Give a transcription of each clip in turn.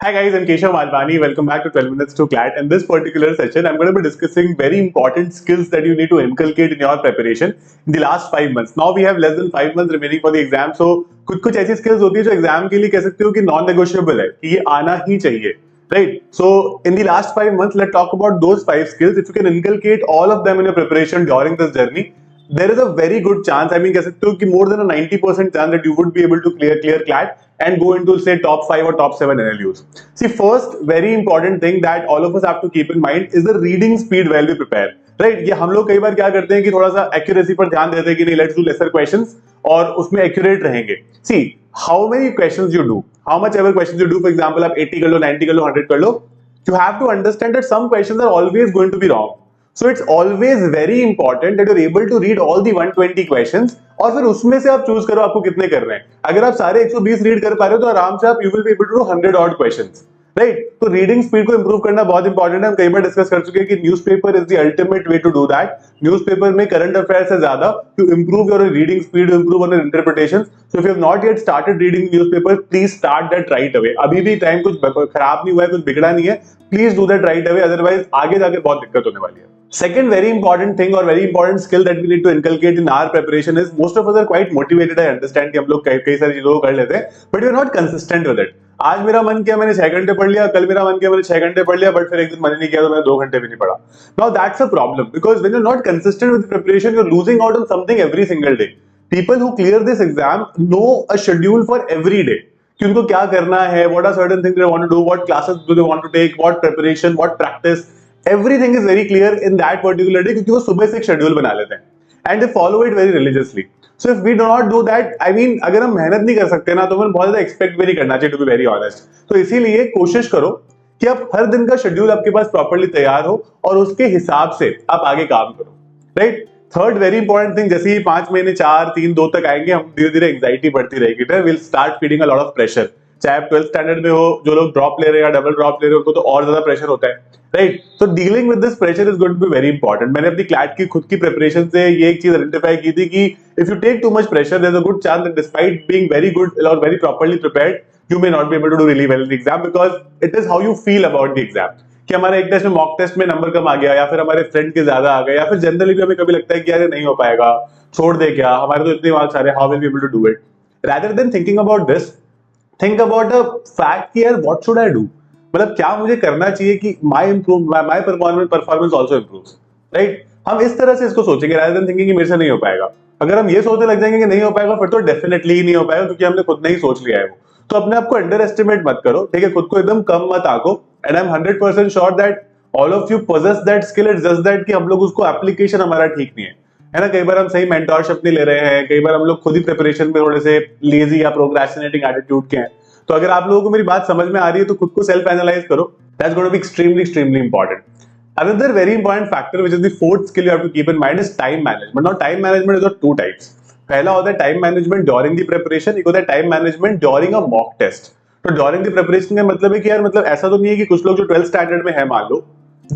Hi guys, I'm Keshav Malvani. Welcome back to 12 Minutes to CLAT. In this particular session, I'm going to be discussing very important skills that you need to inculcate in your preparation in the last 5 months. Now we have less than 5 months remaining for the exam, so कुछ ऐसी skills होती है जो exam के लिए कह सकते हो कि non-negotiable है कि ये आना ही चाहिए, right? So in the last 5 months, let's talk about those 5 skills. If you can inculcate all of them in your preparation during this journey, there is a very good chance, I mean कह सकते हो कि more than a 90% chance that you would be able to clear CLAT and go into say top 5 or top 7 NLUs. See, first very important thing that all of us have to keep in mind is the reading speed while we prepare. Right? ये हम लोग कई बार क्या करते हैं कि थोड़ा सा accuracy पर ध्यान देते हैं कि नहीं let's do lesser questions और उसमें accurate रहेंगे. See, how many questions you do, how much ever questions you do, for example आप 80 कर लो, 90 कर लो, 100 कर लो, you have to understand that some questions are always going to be wrong. So it's always very important that you're able to read all the 120 questions और फिर उसमें से आप choose करो आपको कितने कर रहे हैं. अगर आप सारे 120 रीड कर पा रहे हो तो आराम से आप you will be able to do 100 odd questions, right? तो रीडिंग स्पीड को इंप्रूव करना बहुत इंपॉर्टेंट है. हम कई बार डिस्कस कर चुके हैं कि newspaper is the ultimate way to do that. Newspaper में करंट अफेयर से ज्यादा to improve your reading speed, to improve on interpretation. So if you have not yet started reading newspaper, please start that right away. अभी भी time कुछ खराब नहीं हुआ है, कुछ बिगड़ा नहीं है. Please do that right away, otherwise आगे जाके बहुत दिक्कत होने वाली है. Second very important thing or very important skill that we need to inculcate in our preparation is most of us are quite motivated. I understand कि हम लोग कई सारी चीजों को कर लेते हैं, but we are not consistent with it. आज मेरा मन किया मैंने 6 घंटे पढ़ लिया, कल मेरा मन किया मैंने 6 घंटे पढ़ लिया, बट फिर एक दिन मन नहीं किया तो मैंने 2 घंटे भी नहीं पढ़ा. Now that's a problem because when you're not consistent with the preparation, you're losing out on something every single day. People who clear this exam know a schedule for every day. कि उनको क्या करना है, what are certain things they want to do, what classes do they want to take, what preparation, what practice. Everything is very clear in that particular day क्योंकि वो सुबह से एक शेड्यूल बना लेते हैं and they follow it very religiously. So if we do not do that, I mean अगर हम मेहनत नहीं कर सकते ना तो हमें बहुत ज्यादा एक्सपेक्ट भी नहीं करना चाहिए, to be very honest. तो इसीलिए कोशिश करो कि आप हर दिन का शेड्यूल आपके पास प्रॉपर्ली तैयार हो और उसके हिसाब से आप आगे काम करो, right? Third very important thing, जैसे ही 5 महीने 4, 3, 2 तक आएंगे, हम धीरे धीरे एंग्जाइटी बढ़ती रहेगी, will start feeling a lot of pressure. चाहे आप 12th स्टैंडर्ड में हो, जो लोग ड्रॉप ले रहे हैं या डबल ड्रॉप ले रहे हो उनको तो और ज्यादा प्रेशर होता है, right? So dealing with this pressure is going to be very important. मैंने अपनी क्लैट की खुद की प्रिपरेशन से ये एक चीज आइडेंटिफाई की थी कि if you take too much pressure there is a good chance that despite being very good और very properly prepared, you may not be able to do really well in the exam because it is how you feel about the exam. कि हमारे एक test में mock test में number कम आ गया या फिर हमारे फ्रेंड के ज्यादा आ गए या फिर जनरली भी हमें कभी लगता है कि यार नहीं हो पाएगा, छोड़ दे क्या, हमारे तो इतने मार्क्स आ रहे हैं, how will be able to do it. Rather than thinking about this, think about a fact कि यार व्हाट शुड आई डू, मतलब क्या मुझे करना चाहिए कि my performance also improves, right? हम इस तरह से इसको सोचेंगे रादर देन थिंकिंग कि मेरे से नहीं हो पाएगा. अगर हम ये सोचने लग जाएंगे कि नहीं हो पाएगा फिर तो डेफिनेटली ही नहीं हो पाएगा क्योंकि हमने खुद ने ही सोच लिया है वो. तो अपने आप को अंडर एस्टिमेट मत करो, ठीक है? खुद को एकदम कम मत आंको. And I am 100% sure that all of you possess that skill. It's just that कि हम लोग उसको एप्लीकेशन हमारा ठीक नहीं है ना? कई बार हम सही मेंटरशिप नहीं ले रहे हैं, कई बार हम लोग खुद ही प्रिपरेशन में थोड़े से लेजी या प्रोक्रेस्टिनेटिंग एटीट्यूड के हैं. तो अगर आप लोगों को मेरी बात समझ में आ रही है तो खुद को सेल्फ एनालाइज करो. That's going to be extremely important. Another very important factor which is the fourth skill you have to keep in mind is time management. Now time management is of two types. पहला होता है time management during the preparation, एक होता है time management during a mock test. तो during the preparation का मतलब है कि यार मतलब ऐसा तो नहीं है कि कुछ लोग जो 12th standard में है मान लो,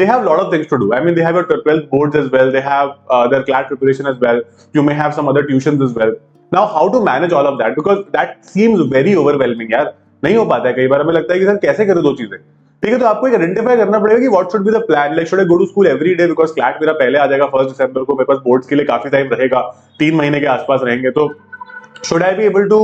they have lot of things to do. I mean they have your 12th boards as well, they have their CLAT preparation as well, you may have some other tuitions as well. Now how to manage all of that because that seems very overwhelming यार. नहीं हो पाता है, कई बार हमें लगता है कि सर कैसे करें दो चीजें, ठीक है? तो आपको एक आइडेंटिफाई करना पड़ेगा कि what should be the plan. Like should I go to school every day because CLAT मेरा पहले आ जाएगा 1 दिसंबर को, मेरे पास बोर्ड्स के लिए काफी टाइम रहेगा, 3 महीने के आसपास रहेंगे. तो should I be able to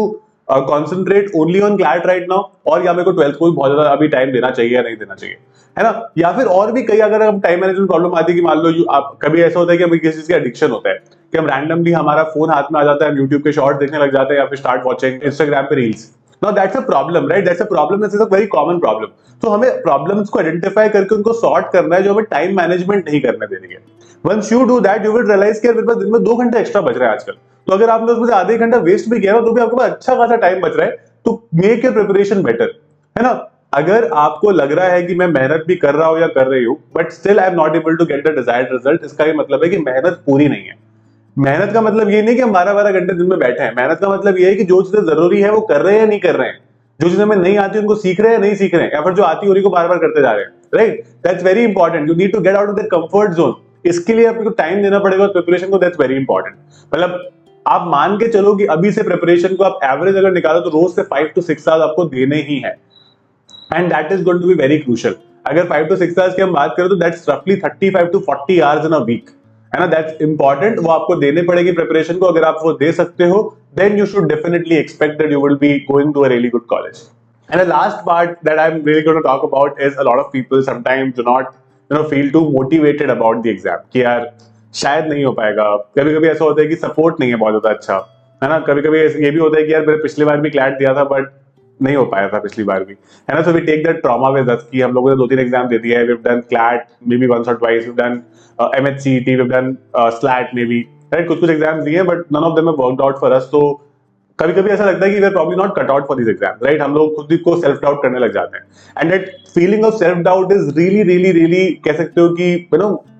concentrate only on CLAT right now, और या मेरे को 12th को भी बहुत ज्यादा अभी टाइम देना चाहिए या नहीं देना चाहिए, है ना? या फिर और भी कई अगर हम टाइम मैनेजमेंट प्रॉब्लम आती है कि मान लो आप कभी ऐसा होता है कि हमें किसी चीज का एडिक्शन होता है कि हम रैंडमली हमारा फोन हाथ में आ जाता है, हम यूट्यूब के शॉर्ट्स देखने लग जाते हैं या फिर स्टार्ट वॉचिंग इंस्टाग्राम पे reels. Now that's a problem, right? That's a problem. This is a very common problem. तो हमें प्रॉब्लम्स को आइडेंटिफाई करके उनको सॉर्ट करना है जो हमें टाइम मैनेजमेंट नहीं करने देनी है. Once you do that, you will realize कि मेरे पास दिन में 2 घंटे एक्स्ट्रा बच रहा है आजकल. तो अगर आपने उसमें से आधे घंटा वेस्ट भी किया ना तो भी आपके पास अच्छा खासा टाइम बच रहा है. तो मेक योर प्रिपरेशन बेटर, है ना? अगर आपको लग रहा है कि मैं मेहनत भी कर रहा हूं या कर रही हूं but still I am not able to get the desired result, इसका ये मतलब है कि मेहनत पूरी नहीं है. मेहनत का मतलब ये नहीं कि हम 12-12 घंटे दिन में बैठे हैं. मेहनत का मतलब ये है कि जो चीजें जरूरी है वो कर रहे हैं या नहीं कर रहे हैं, जो चीजें हमें नहीं आती उनको सीख रहे हैं नहीं सीख रहे हैं, या फिर जो आती उन्हीं को बार बार करते जा रहे हैं, right? That's very important. You need to get out of the comfort zone. इसके लिए आपको टाइम देना पड़ेगा प्रिपरेशन को. That's very important. मतलब आप मान के चलो कि अभी से प्रिपरेशन को आप एवरेज अगर निकालो तो रोज से 5 to 6 आवर्स आपको देने ही है. And that is going to be very crucial. अगर 5 to 6 आवर्स की हम बात करें तो दैट्स रफली 35 to 40 hours in a week, है ना. दैट्स इंपॉर्टेंट, वो आपको देने पड़ेगी प्रिपरेशन को. अगर आप वो दे सकते हो then you should definitely expect that you will be going to a really good college. And the last part that I'm really going to talk about is a lot of people sometimes do not feel too motivated about the exam कि यार शायद नहीं हो पाएगा. कभी कभी ऐसा होता है कि सपोर्ट नहीं है बहुत ज्यादा अच्छा, है ना. कभी कभी ये भी होता है कि यार मैंने पिछली बार भी क्लैट दिया था बट नहीं हो पाया था पिछली बार भी, है ना. So we take that trauma with us कि हम लोगों ने 2-3 एग्जाम दे दिए हैं. We have done CLAT maybe once और twice, we have done MHCET, we have done SLAT maybe, right. कुछ एग्जाम्स दिए but none of them have worked out for us. तो कभी कभी ऐसा लगता है कि we are probably not cut out for this exam, right. हम लोग खुद को सेल्फ डाउट करने लग जाते हैं. And that feeling of self doubt is really really really कह सकते हो कि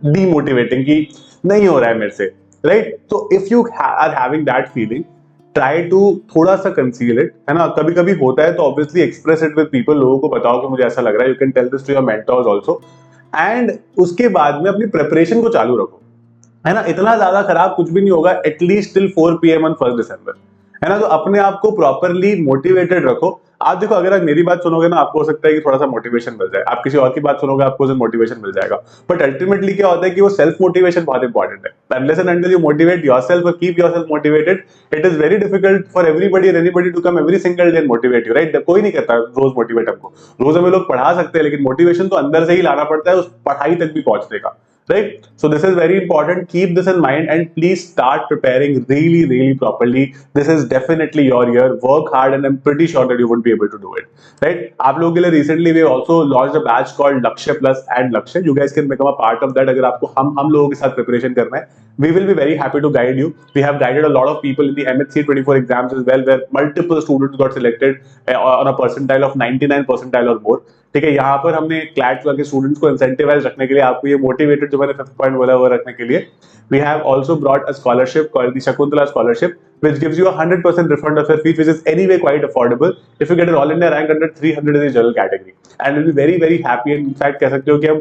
डीमोटिवेटिंग कि नहीं हो रहा है मेरे से, राइट. तो if you are having that feeling, try to थोड़ा सा कंसील इट, है ना. कभी कभी होता है तो obviously express it with people. लोगों को बताओ कि मुझे ऐसा लग रहा है. You can tell this to your mentors also. And उसके बाद में अपनी प्रिपरेशन को चालू रखो, है ना. इतना ज्यादा खराब कुछ भी नहीं होगा. At least till 4 PM on 1 December, है ना. तो अपने आप को प्रॉपरली मोटिवेटेड रखो. आप देखो, अगर आप मेरी बात सुनोगे ना, आपको हो सकता है कि थोड़ा सा मोटिवेशन मिल जाए. आप किसी और की बात सुनोगे, आपको मोटिवेशन मिल जाएगा. बट अल्टीमेटली क्या होता है कि वो सेल्फ मोटिवेशन बहुत इंपॉर्टेंट है. Unless and until you motivate yourself और keep yourself motivated, it is very difficult for everybody and anybody to come every single day and motivate you, right. कोई नहीं करता रोज मोटिवेट हमको. रोज हमें लोग पढ़ा सकते हैं, लेकिन मोटिवेशन तो अंदर से ही लाना पड़ता है उस पढ़ाई तक भी पहुंचने का, right. So this is very important. Keep this in mind and please start preparing really properly. This is definitely your year. Work hard and I'm pretty sure that you would be able to do it, right. आप लोगों के लिए recently we also launched a batch called Lakshya Plus and Lakshya. You guys can become a part of that. अगर आपको हम लोगों के साथ preparation करना है, we will be very happy to guide you. We have guided a lot of people in the MHC 24 exams as well, where multiple students got selected on a percentile of 99 percentile or more. ठीक है. यहाँ पर हमने CLAT के students को incentivise रखने के लिए, आपको ये मोटिवेटेड जो मैंने 5th पॉइंट बोला वो रखने के लिए, we have also brought a scholarship called the Shakuntala scholarship which gives you a 100% refund of your fees, which is anyway quite affordable if you get an all India rank under 300 in the general category. And we'll be very happy. And in fact कह सकते हो कि हम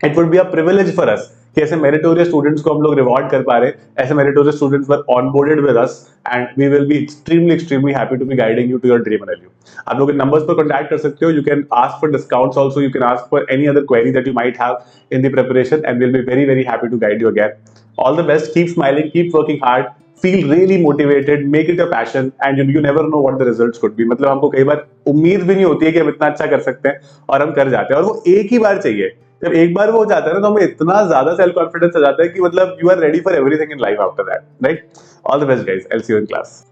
it would be a privilege for us कि ऐसे meritorious students को हम लोग रिवॉर्ड कर पा रहे हैं. ऐसे meritorious students were onboarded with us and we will be extremely happy to be guiding you to your dream NLU. आप लोग इन नंबर्स पर कांटेक्ट कर सकते हो. You can ask for discounts also. You can ask for any other query that you might have in the preparation and will be very happy to guide you again. All the best. Keep smiling, keep working hard, feel really motivated, make it a passion and you never know what the results could be. मतलब हमको कई बार उम्मीद भी नहीं होती है कि हम इतना अच्छा कर सकते हैं और हम कर जाते हैं, और वो एक ही बार चाहिए. जब एक बार वो हो जाता है ना, तो हमें इतना ज्यादा सेल्फ कॉन्फिडेंस आ जाता है कि मतलब you are ready for everything in life after that, right. All the best guys. I will see you in class.